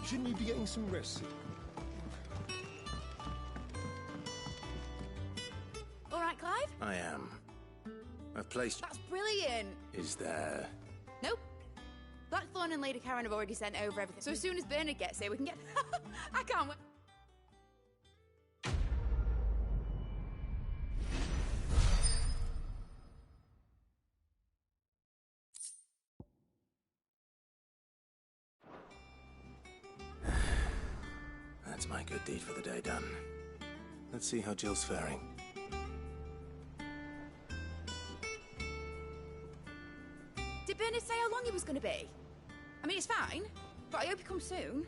Shouldn't you be getting some rest? All right, Clive? I am. I've placed... That's brilliant! Is there... Nope. Blackthorn and Lady Karen have already sent over everything. So as soon as Bernard gets here, we can get... I can't wait. That's my good deed for the day done. Let's see how Jill's faring. Did Bernard say how long he was going to be? I mean, it's fine, but I hope he comes soon.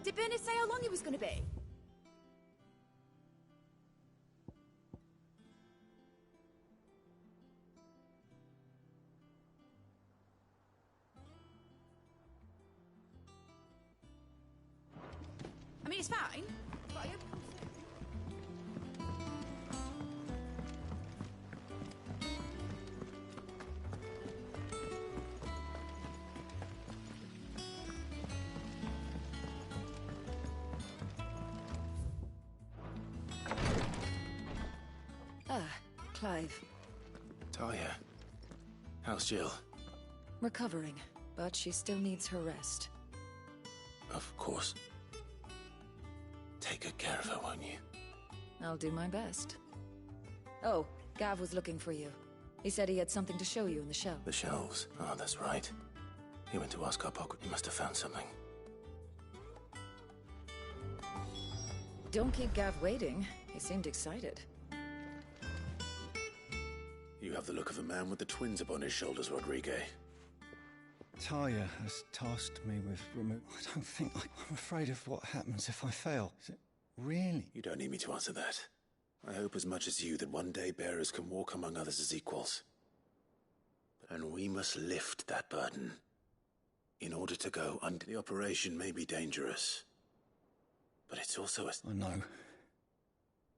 Did Bernard say how long he was going to be? I mean, it's fine, but I hope he comes soon. Ah, Clive. Talia. How's Jill? Recovering, but she still needs her rest. Of course. Take good care of her, won't you? I'll do my best. Oh, Gav was looking for you. He said he had something to show you in the shelf. The shelves. Oh, that's right. He went to ask our pocket. He must have found something. Don't keep Gav waiting. He seemed excited. You have the look of a man with the twins upon his shoulders, Rodrigue. Talia has tasked me with I don't think... I'm afraid of what happens if I fail. Is it really? You don't need me to answer that. I hope as much as you that one day bearers can walk among others as equals. And we must lift that burden. In order to go under... The operation may be dangerous. But it's also a... I know.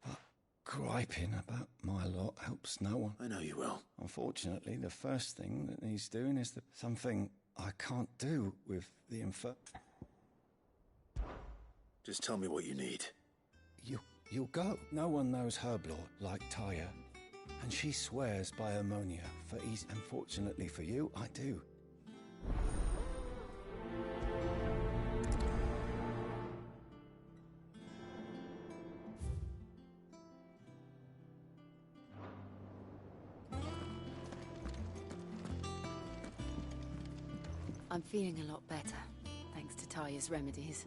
But griping about my lot helps no one. I know you will. Unfortunately, the first thing that he's doing is something I can't do with the info. Just tell me what you need. You'll go. No one knows Herblore like Talia. And she swears by ammonia. Unfortunately for you, I do. I'm feeling a lot better, thanks to Talia's remedies.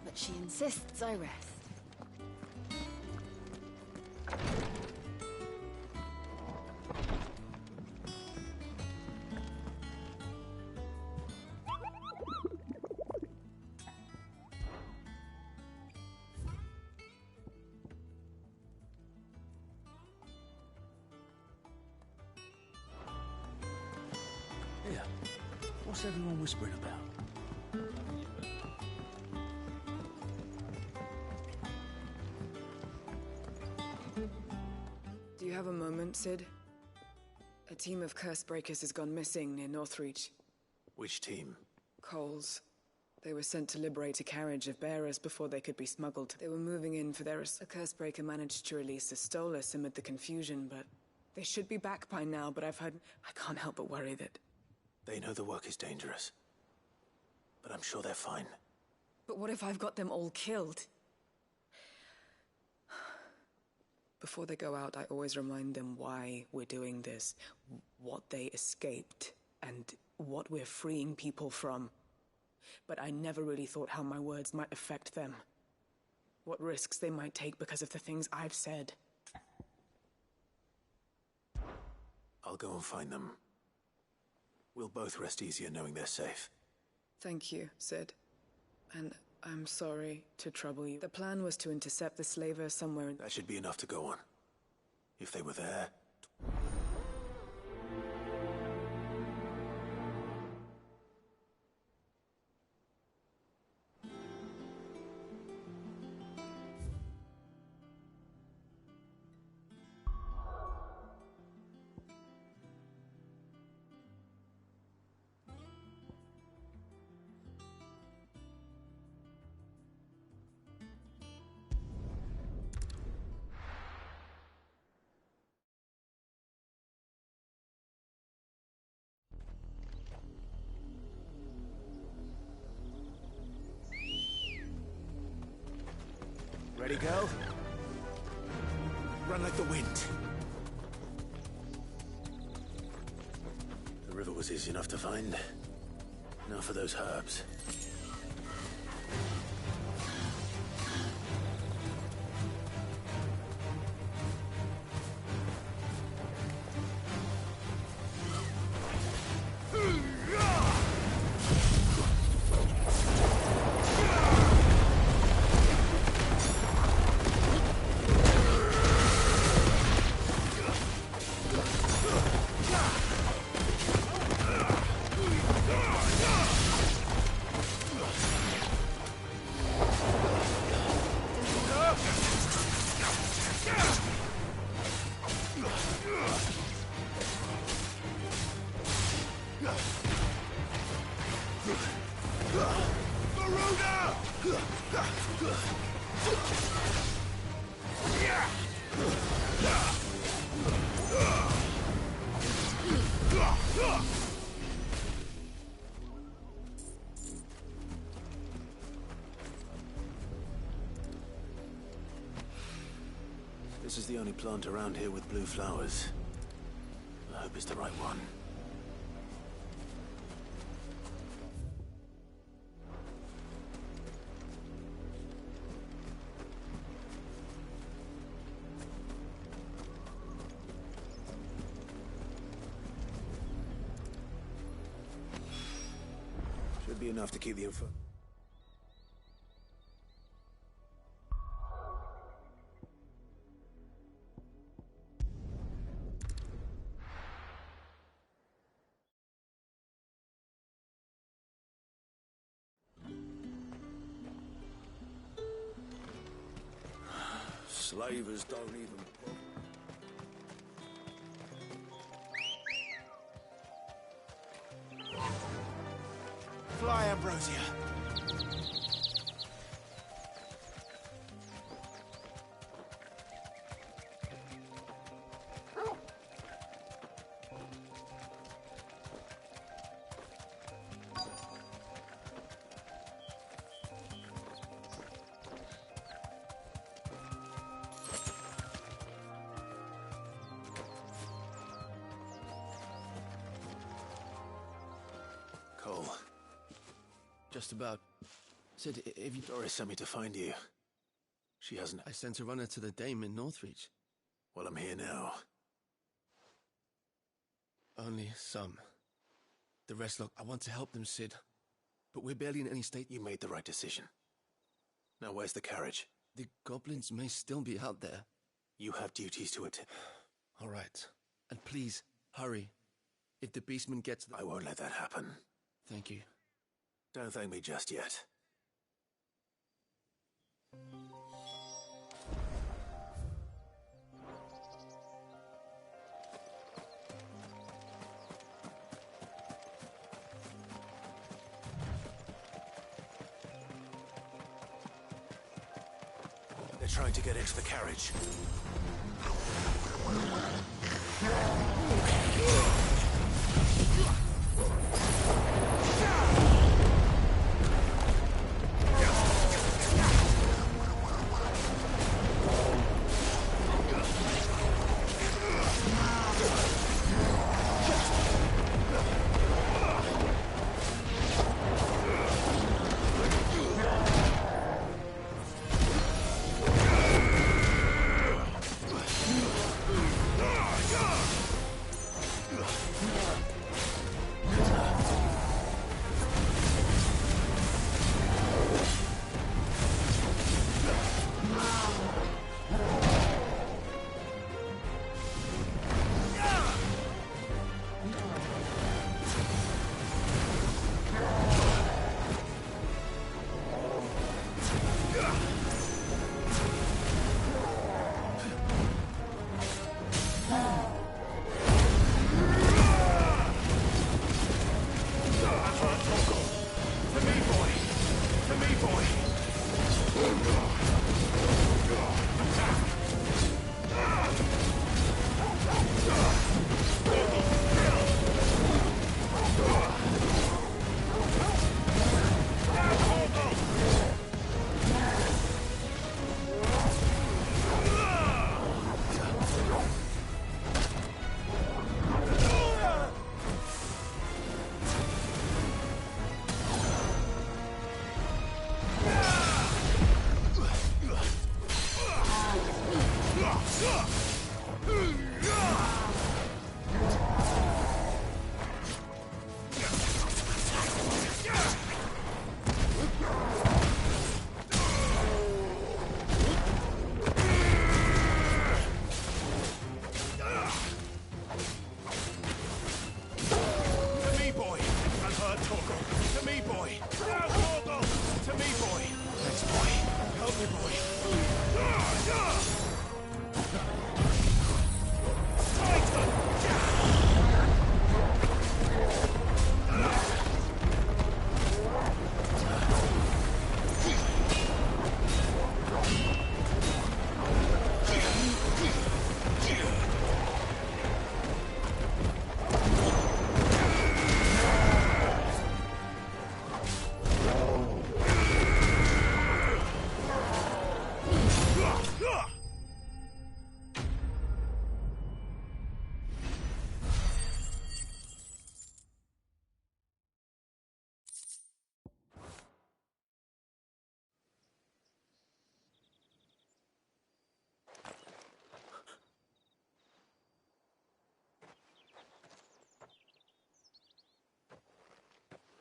But she insists I rest. Yeah. What's everyone whispering about? Do you have a moment, Sid? A team of curse breakers has gone missing near Northreach. Which team? Coles. They were sent to liberate a carriage of bearers before they could be smuggled. They were moving in for their... A curse breaker managed to release a Stolas amid the confusion, but... They should be back by now, but I've heard... I can't help but worry that... They know the work is dangerous. But I'm sure they're fine. But what if I've got them all killed? Before they go out, I always remind them why we're doing this, what they escaped, and what we're freeing people from. But I never really thought how my words might affect them. What risks they might take because of the things I've said. I'll go and find them. We'll both rest easier knowing they're safe. Thank you, Sid. And I'm sorry to trouble you. The plan was to intercept the slaver somewhere in... That should be enough to go on. If they were there... Ready, girl? Run like the wind. The river was easy enough to find. Now for those herbs. This is the only plant around here with blue flowers. I hope it's the right one. Should be enough to keep the info. Slavers don't even... Fly, Ambrosia! Cole. Just about. Said, if you... Doris sent me to find you. She hasn't... I sent a runner to the Dame in Northreach. Well, I'm here now. Only some. The rest, look, I want to help them, Sid. But we're barely in any state... You made the right decision. Now, where's the carriage? The goblins may still be out there. You have duties to attend. All right. And please, hurry. If the beastman gets... I won't let that happen. Thank you. Don't thank me just yet. They're trying to get into the carriage.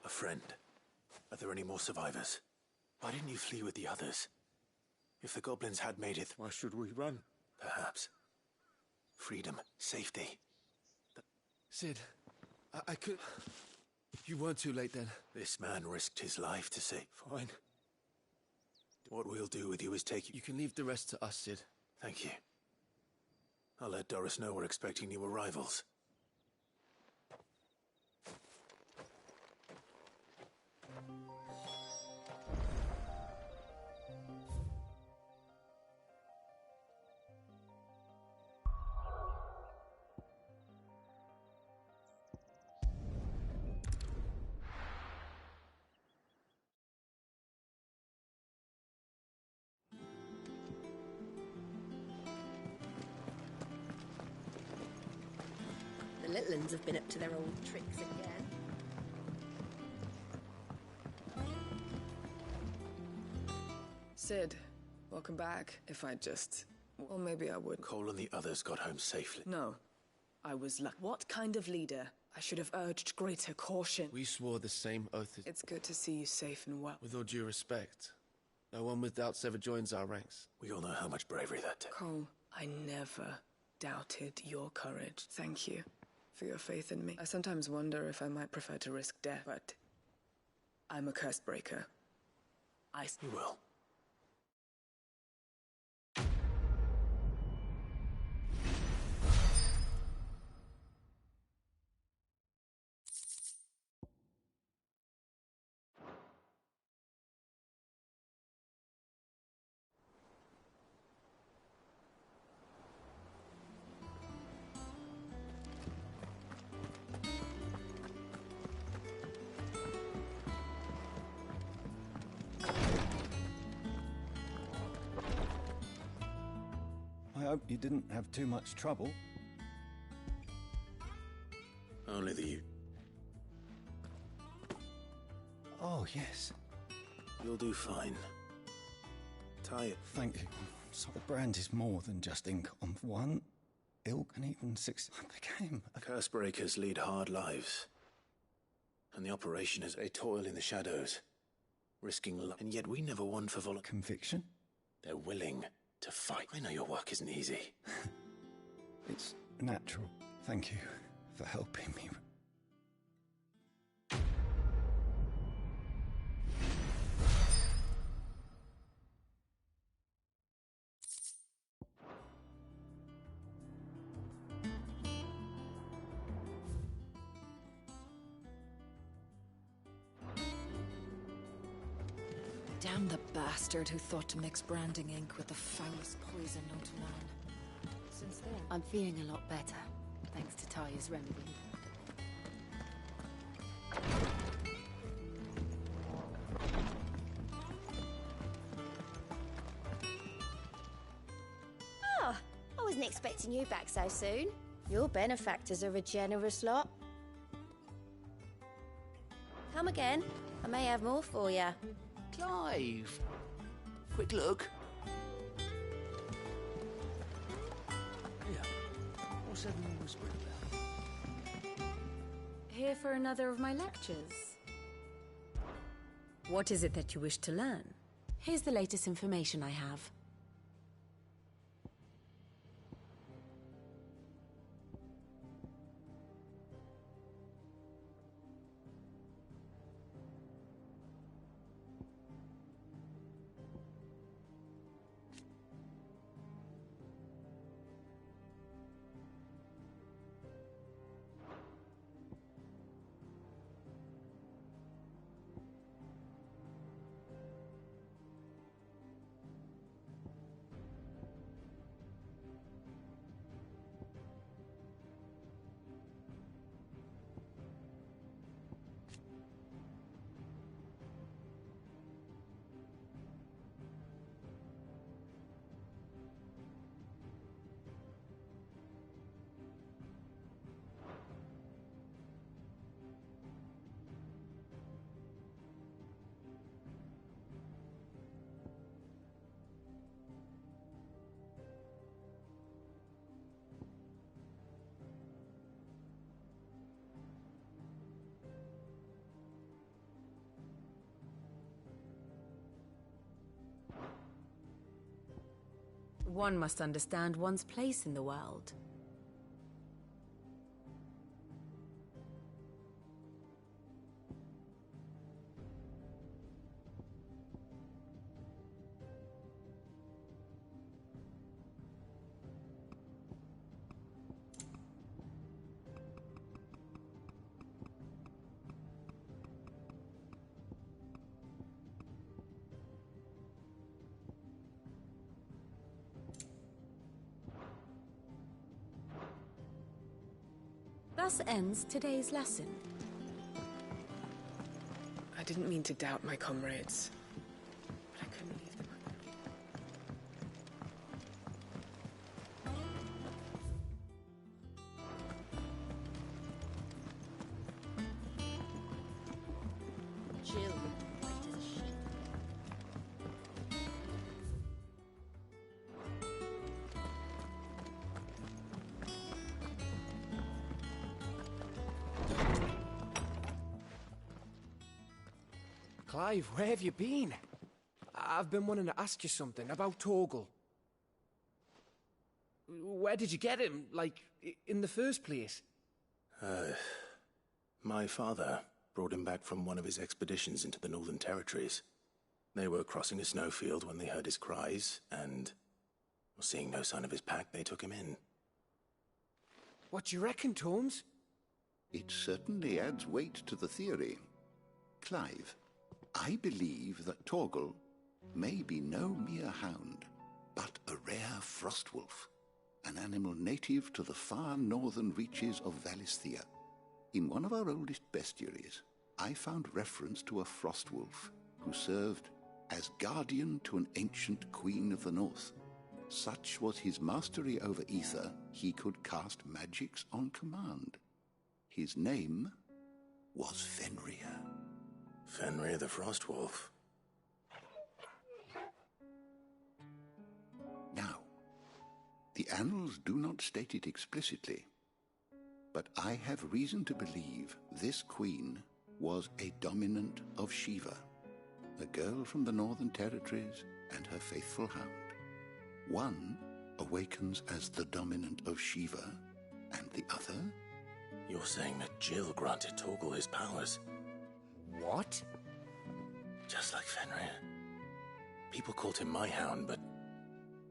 A friend. Are there any more survivors? Why didn't you flee with the others? If the goblins had made it... Why should we run? Perhaps. Freedom. Safety. Sid, I could... You weren't too late then. This man risked his life to save... Fine. What we'll do with you is take you... You can leave the rest to us, Sid. Thank you. I'll let Doris know we're expecting new arrivals. The little ones have been up to their old tricks again. Sid, welcome back. If I just... Well, maybe I would. Cole and the others got home safely. No. I was like, what kind of leader? I should have urged greater caution. We swore the same oath. It's good to see you safe and well. With all due respect, no one with doubts ever joins our ranks. We all know how much bravery that took. Cole, I never doubted your courage. Thank you for your faith in me. I sometimes wonder if I might prefer to risk death, but I'm a curse breaker. You will. I hope you didn't have too much trouble. Only the... Oh, yes. You'll do fine. Tie it. Thank you. So the brand is more than just ink on one ilk and even six. I became a... Curse breakers lead hard lives. And the operation is they toil in the shadows, risking life. And yet we never won for Conviction? They're willing to fight. I know your work isn't easy. It's natural. Thank you for helping me. Damn the bastard who thought to mix branding ink with the foulest poison known to man. Since then... I'm feeling a lot better, thanks to Taya's remedy. Ah, I wasn't expecting you back so soon. Your benefactors are a generous lot. Come again. I may have more for you. Clive! Quick look. Yeah. What's everyone whispering about? Here for another of my lectures. What is it that you wish to learn? Here's the latest information I have. One must understand one's place in the world. Thus ends today's lesson. I didn't mean to doubt my comrades, but I couldn't leave them alone. Jill, white as a sheet. Clive, where have you been? I've been wanting to ask you something about Torgal. Where did you get him, like, in the first place? My father brought him back from one of his expeditions into the Northern Territories. They were crossing a snowfield when they heard his cries, and seeing no sign of his pack, they took him in. What do you reckon, Torms? It certainly adds weight to the theory. Clive, I believe that Torgal may be no mere hound, but a rare frostwolf, an animal native to the far northern reaches of Valisthea. In one of our oldest bestiaries, I found reference to a frostwolf who served as guardian to an ancient queen of the north. Such was his mastery over ether, he could cast magics on command. His name was Fenrir. Fenrir the Frostwolf. Now, the annals do not state it explicitly, but I have reason to believe this queen was a dominant of Shiva, a girl from the Northern Territories and her faithful hound. One awakens as the dominant of Shiva, and the other? You're saying that Jill granted Torgal his powers? What? Just like Fenrir. People called him my hound, but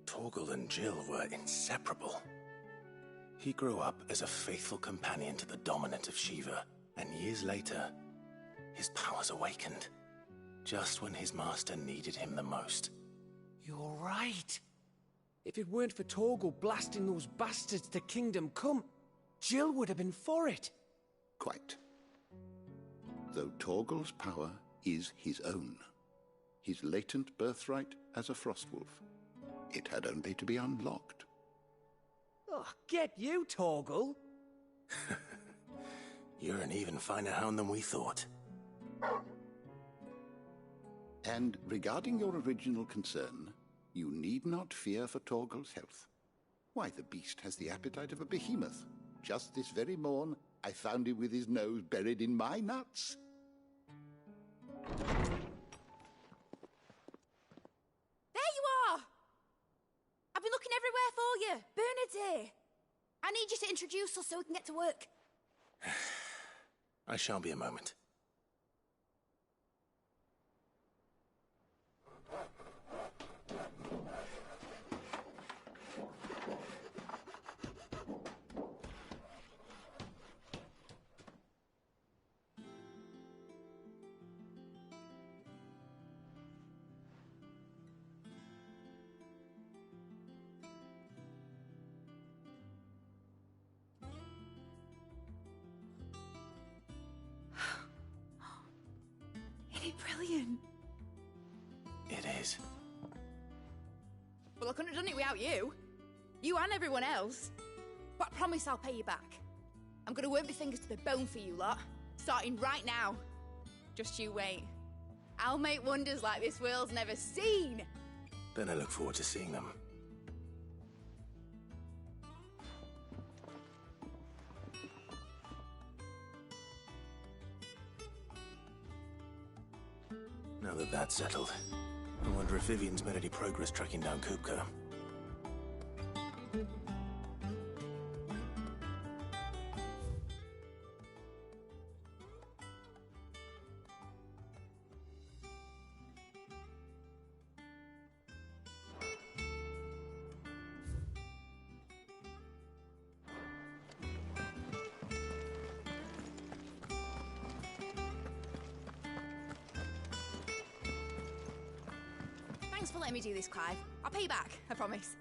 Torgal and Jill were inseparable. He grew up as a faithful companion to the dominant of Shiva, and years later, his powers awakened, just when his master needed him the most. You're right. If it weren't for Torgal blasting those bastards to Kingdom Come, Jill would have been for it. Quite. Though Torgal's power is his own, his latent birthright as a frostwolf, it had only to be unlocked. Oh, get you, Torgal! You're an even finer hound than we thought. And regarding your original concern, you need not fear for Torgal's health. Why, the beast has the appetite of a behemoth. Just this very morn, I found him with his nose buried in my nuts. There you are! I've been looking everywhere for you. Bernard's here. I need you to introduce us so we can get to work. I shall be a moment. Brilliant. It is. Well, I couldn't have done it without you. You and everyone else. But I promise I'll pay you back. I'm gonna work my fingers to the bone for you lot. Starting right now. Just you wait. I'll make wonders like this world's never seen. Then I look forward to seeing them. Now that that's settled, I wonder if Vivian's made any progress tracking down Kupka. Thanks for letting me do this, Clive. I'll pay you back, I promise.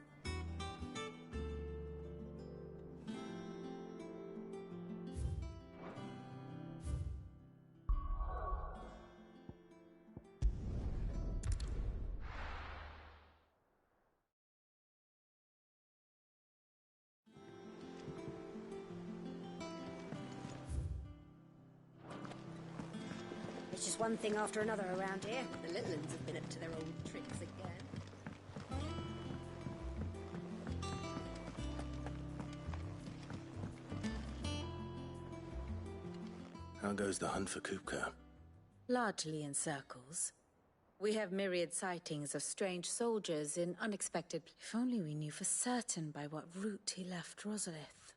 It's just one thing after another around here. The little ones have been up to their old tricks again. How goes the hunt for Kupka? Largely in circles. We have myriad sightings of strange soldiers in unexpected... If only we knew for certain by what route he left Rosalith.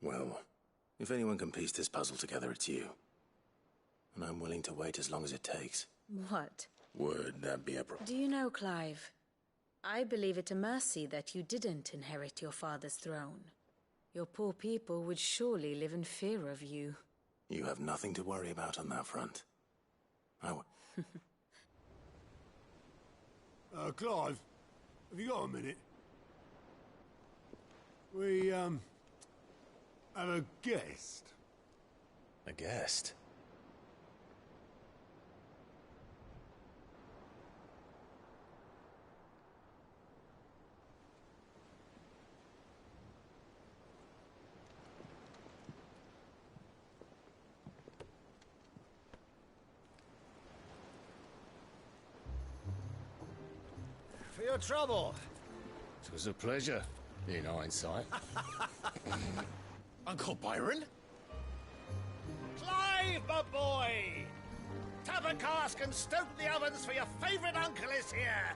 Well, if anyone can piece this puzzle together, it's you. And I'm willing to wait as long as it takes. What? Would that be a problem? Do you know, Clive? I believe it a mercy that you didn't inherit your father's throne. Your poor people would surely live in fear of you. You have nothing to worry about on that front. Clive, have you got a minute? We, have a guest. A guest? For your trouble. It was a pleasure, in hindsight. Uncle Byron? Clive, my boy! Tap a cask and stoke the ovens, for your favourite uncle is here!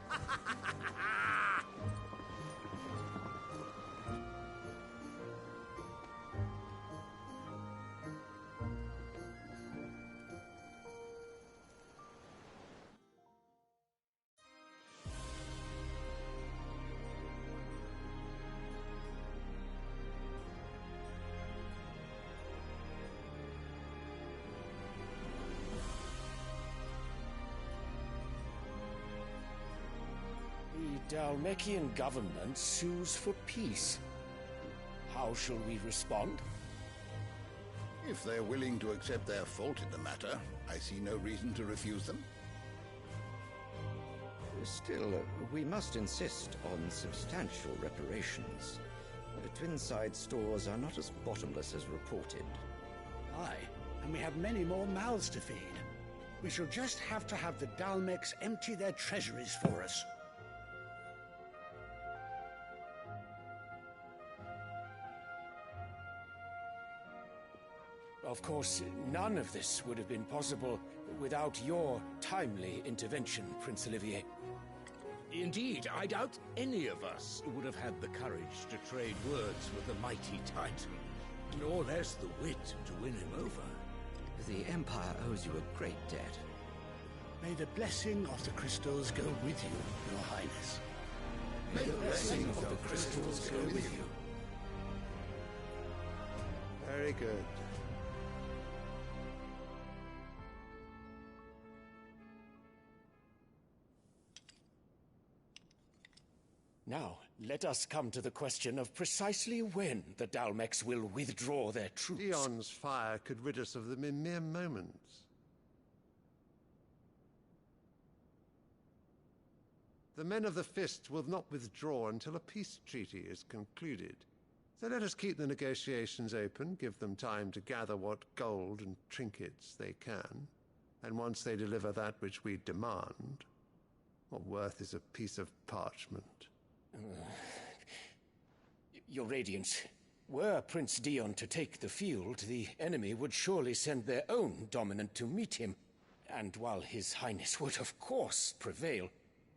The Dalmekian government sues for peace. How shall we respond? If they're willing to accept their fault in the matter, I see no reason to refuse them. Still, we must insist on substantial reparations. The Twinside stores are not as bottomless as reported. Aye, and we have many more mouths to feed. We shall just have to have the Dalmecs empty their treasuries for us. Of course, none of this would have been possible without your timely intervention, Prince Olivier. Indeed, I doubt any of us would have had the courage to trade words with the mighty Titan, nor less the wit to win him over. The Empire owes you a great debt. May the blessing of the crystals go with you, Your Highness. May the blessing of the crystals go with you. Very good. Now, let us come to the question of precisely when the Dalmecs will withdraw their troops. Dion's fire could rid us of them in mere moments. The men of the Fist will not withdraw until a peace treaty is concluded. So let us keep the negotiations open, give them time to gather what gold and trinkets they can, and once they deliver that which we demand, what worth is a piece of parchment? Your Radiance, were Prince Dion to take the field, the enemy would surely send their own dominant to meet him. And while His Highness would of course prevail,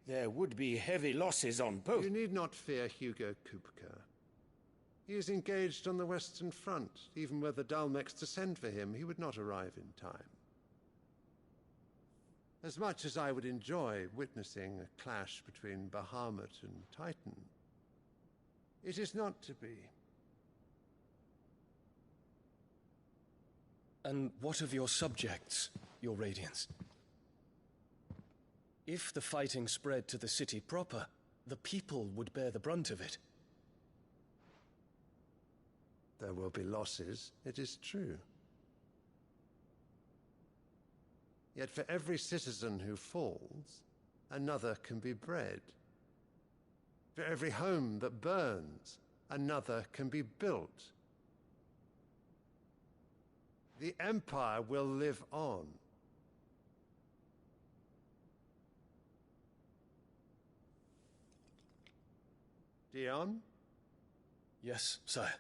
there would be heavy losses on both. You need not fear Hugo Kupka. He is engaged on the Western Front. Even were the Dalmecs to send for him, he would not arrive in time. As much as I would enjoy witnessing a clash between Bahamut and Titan, it is not to be. And what of your subjects, Your Radiance? If the fighting spread to the city proper, the people would bear the brunt of it. There will be losses, it is true. Yet for every citizen who falls, another can be bred. For every home that burns, another can be built. The Empire will live on. Dion? Yes, sire.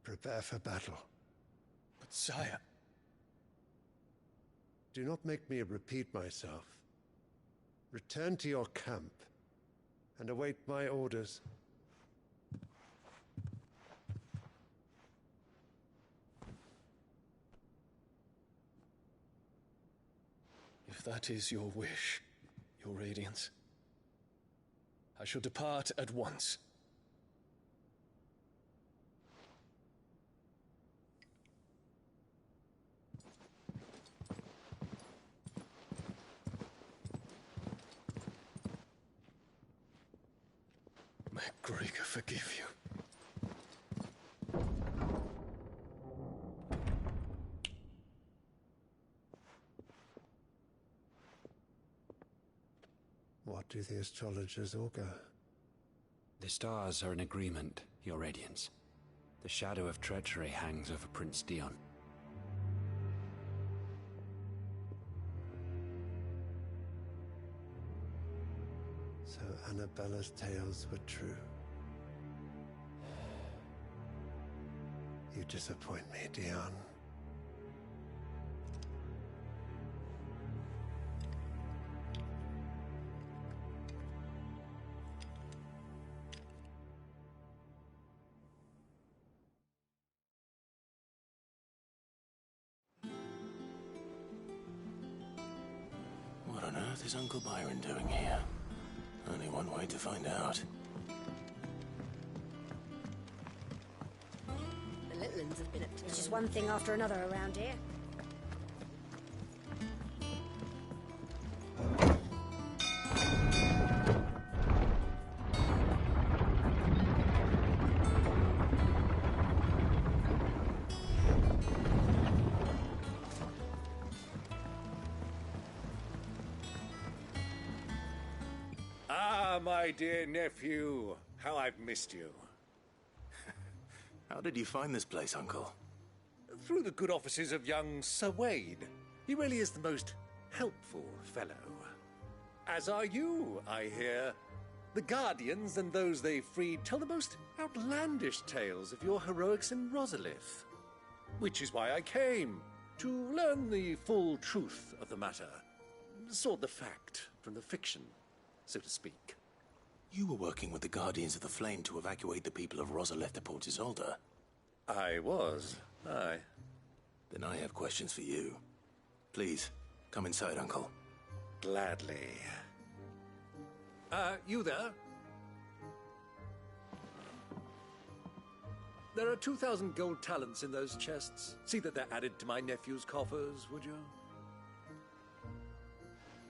Prepare for battle. But sire... Do not make me repeat myself. Return to your camp and await my orders. If that is your wish, Your Radiance, I shall depart at once. May Gregor forgive you. What do the astrologers augur? The stars are in agreement, Your Radiance. The shadow of treachery hangs over Prince Dion. So Annabella's tales were true. You disappoint me, Dion. What on earth is Uncle Byron doing here? Only one way to find out. The little ones have been up to It's just one thing after another around here. Ah, my dear nephew, how I've missed you. How did you find this place, Uncle? Through the good offices of young Sir Wade. He really is the most helpful fellow. As are you, I hear. The Guardians and those they freed tell the most outlandish tales of your heroics in Rosalith. Which is why I came, to learn the full truth of the matter. Sort the fact from the fiction, so to speak. You were working with the Guardians of the Flame to evacuate the people of Rosalith to Port Isolde. I was, aye. Then I have questions for you. Please, come inside, Uncle. Gladly. You there? There are 2,000 gold talents in those chests. See that they're added to my nephew's coffers, would you?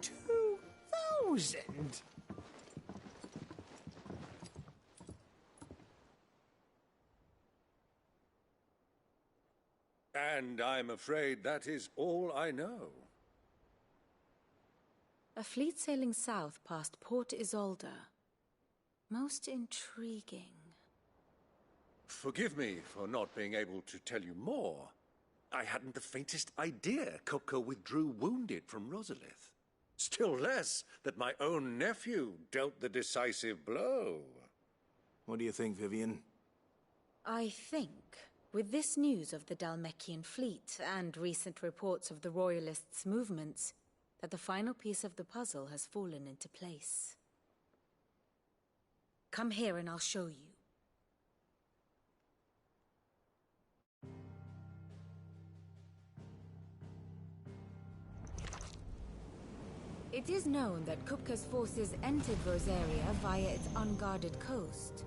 2,000? And I'm afraid that is all I know. A fleet sailing south past Port Isolde. Most intriguing. Forgive me for not being able to tell you more. I hadn't the faintest idea Kupka withdrew wounded from Rosalith. Still less that my own nephew dealt the decisive blow. What do you think, Vivian? I think, with this news of the Dalmekian fleet and recent reports of the Royalists' movements, that the final piece of the puzzle has fallen into place. Come here and I'll show you. It is known that Kupka's forces entered Rosaria via its unguarded coast.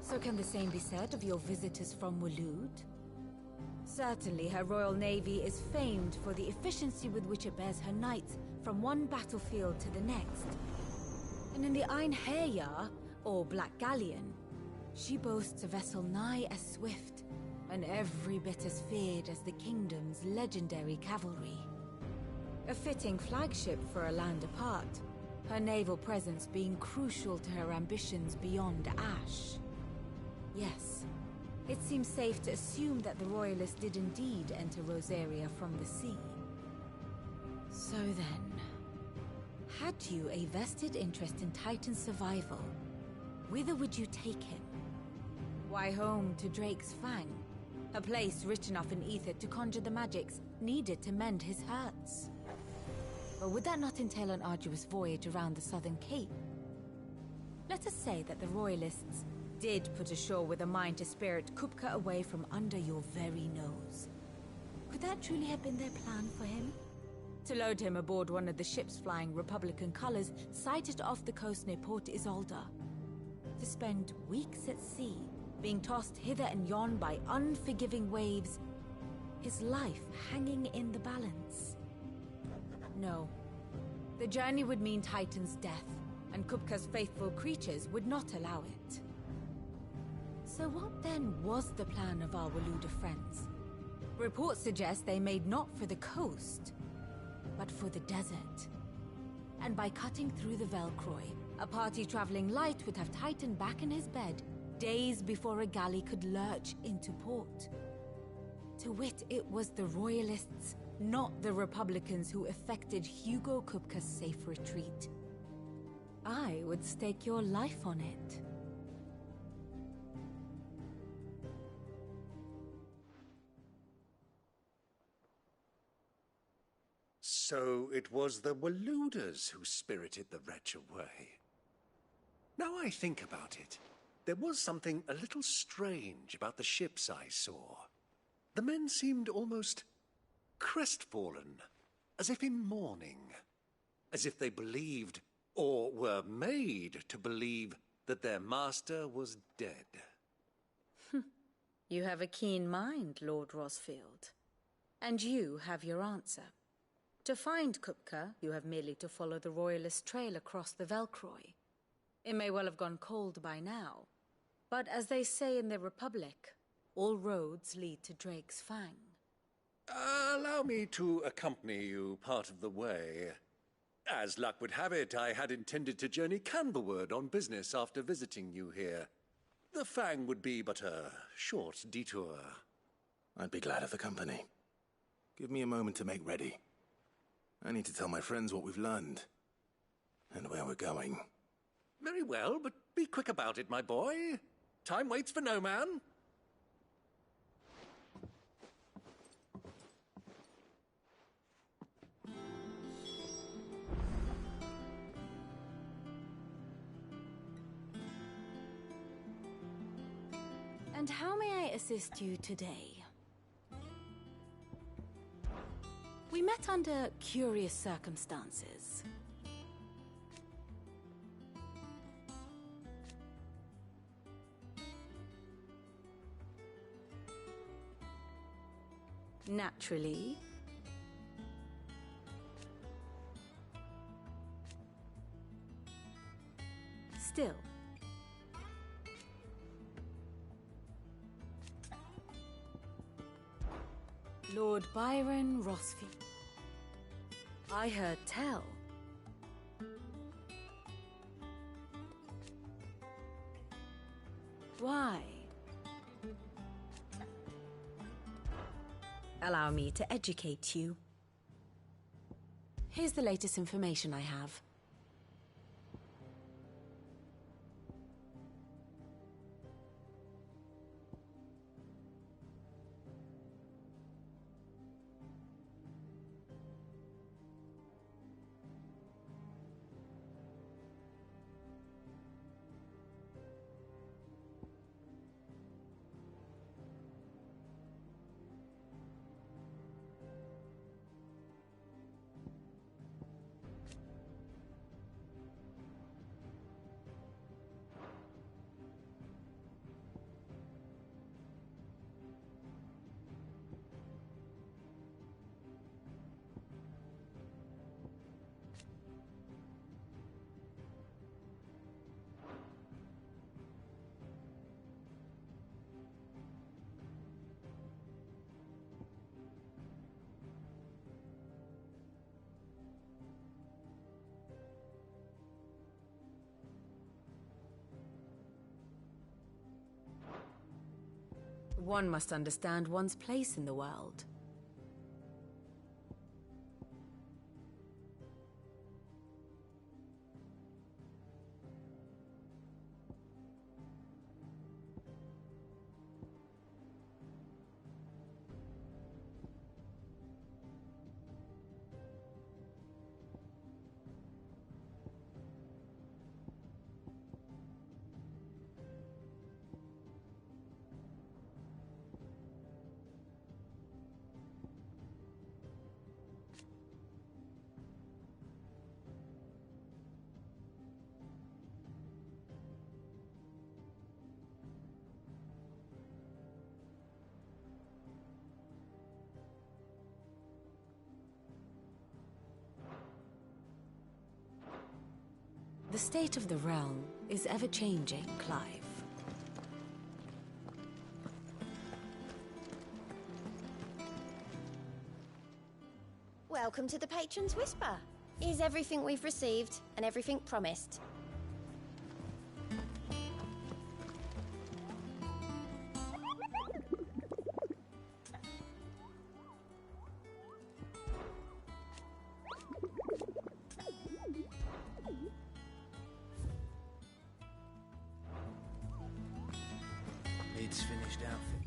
So can the same be said of your visitors from Waloed? Certainly her Royal Navy is famed for the efficiency with which it bears her knights from one battlefield to the next. And in the Einherjar, or Black Galleon, she boasts a vessel nigh as swift and every bit as feared as the kingdom's legendary cavalry. A fitting flagship for a land apart, her naval presence being crucial to her ambitions beyond Ash. Yes, it seems safe to assume that the Royalists did indeed enter Rosaria from the sea. So then, had you a vested interest in Titan's survival, whither would you take him? Why, home to Drake's Fang, a place rich enough in ether to conjure the magics needed to mend his hurts. Or would that not entail an arduous voyage around the southern cape? Let us say that the Royalists did put ashore with a mind to spirit Kupka away from under your very nose. Could that truly have been their plan for him? To load him aboard one of the ships flying Republican colors sighted off the coast near Port Isolde. To spend weeks at sea, being tossed hither and yon by unforgiving waves, his life hanging in the balance. No. The journey would mean Titan's death, and Kupka's faithful creatures would not allow it. So what then was the plan of our Waluda friends? Reports suggest they made not for the coast, but for the desert. And by cutting through the Velcroy, a party traveling light would have Titan back in his bed days before a galley could lurch into port. To wit, it was the Royalists, not the Republicans, who effected Hugo Kupka's safe retreat. I would stake your life on it. So it was the Waludas who spirited the wretch away. Now I think about it, there was something a little strange about the ships I saw. The men seemed almost crestfallen, as if in mourning, as if they believed, or were made to believe, that their master was dead. You have a keen mind, Lord Rosfield. And you have your answer. To find Kupka, you have merely to follow the Royalist trail across the Velcroy. It may well have gone cold by now, but as they say in the Republic, all roads lead to Drake's Fang. Allow me to accompany you part of the way. As luck would have it, I had intended to journey Canberward on business after visiting you here. The Fang would be but a short detour. I'd be glad of the company. Give me a moment to make ready. I need to tell my friends what we've learned, and where we're going. Very well, but be quick about it, my boy. Time waits for no man. And how may I assist you today? We met under curious circumstances. Naturally. Still. Lord Byron Rosfield. I heard tell. Why? Allow me to educate you. Here's the latest information I have. One must understand one's place in the world. The state of the realm is ever-changing, Clive. Welcome to the Patron's Whisper. Is everything we've received and everything promised? Lid's finished outfit.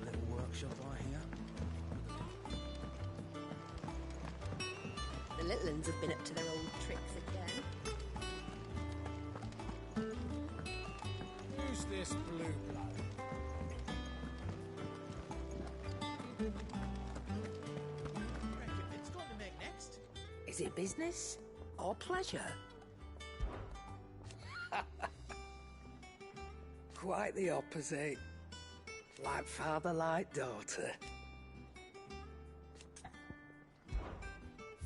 A little workshop right here. The little ones have been up to their old tricks again. Who's this blue bloke? Reckon it's got to make next. Is it business or pleasure? Quite the opposite. Like father, like daughter.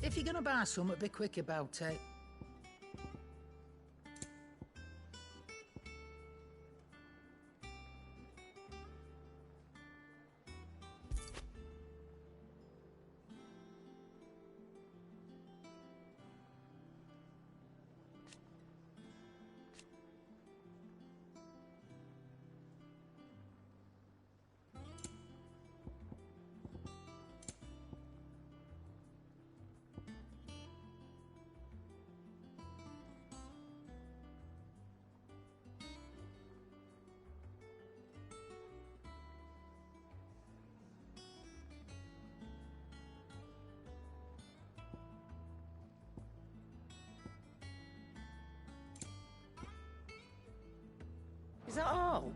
If you're gonna buy something, be quick about it. Is that all?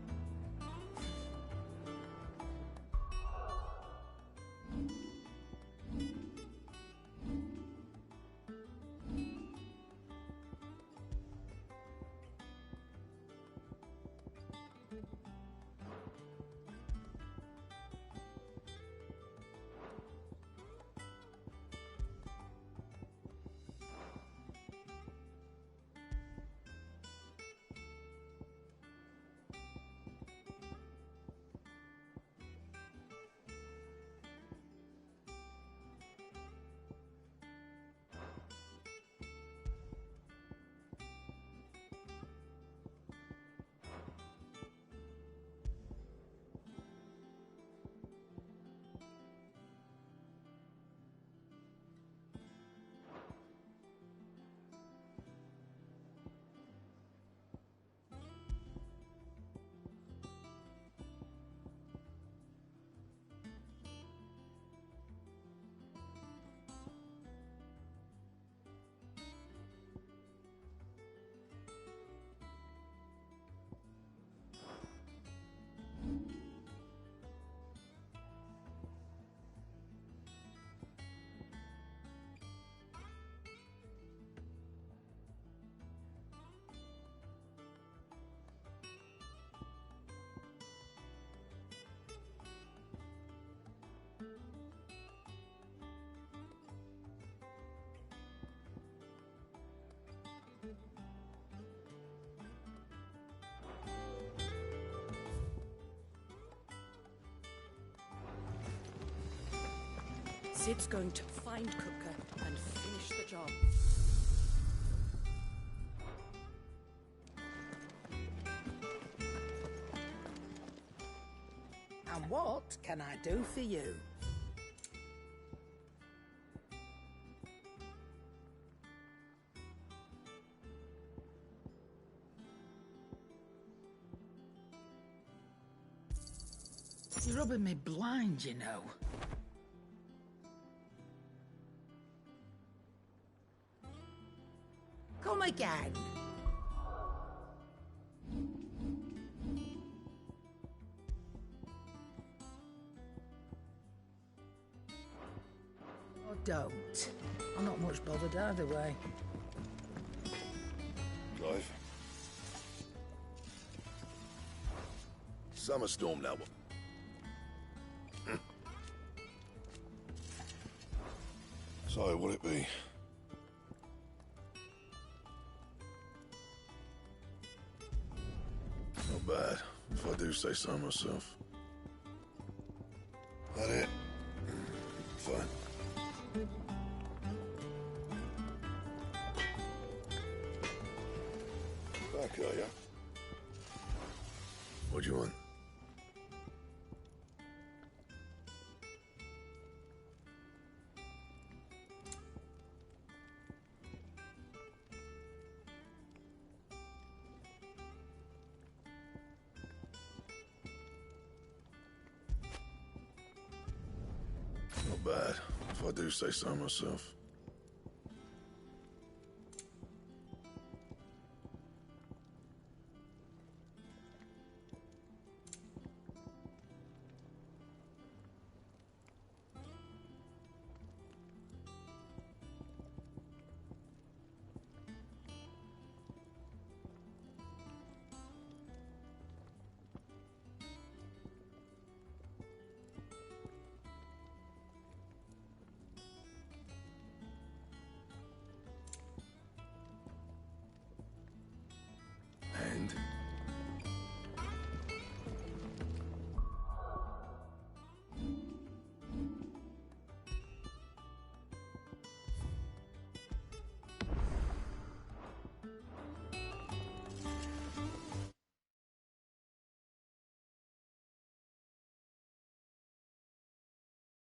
Sid's going to find Kupka and finish the job. And what can I do for you? You're rubbing me blind, you know. Come again. Or don't. I'm not much bothered either way. Clive. Summer storm now. So, what'll it be? Not bad, if I do say so myself. That it? Fine. Back, are ya? What do you want? Not bad, if I do say so myself.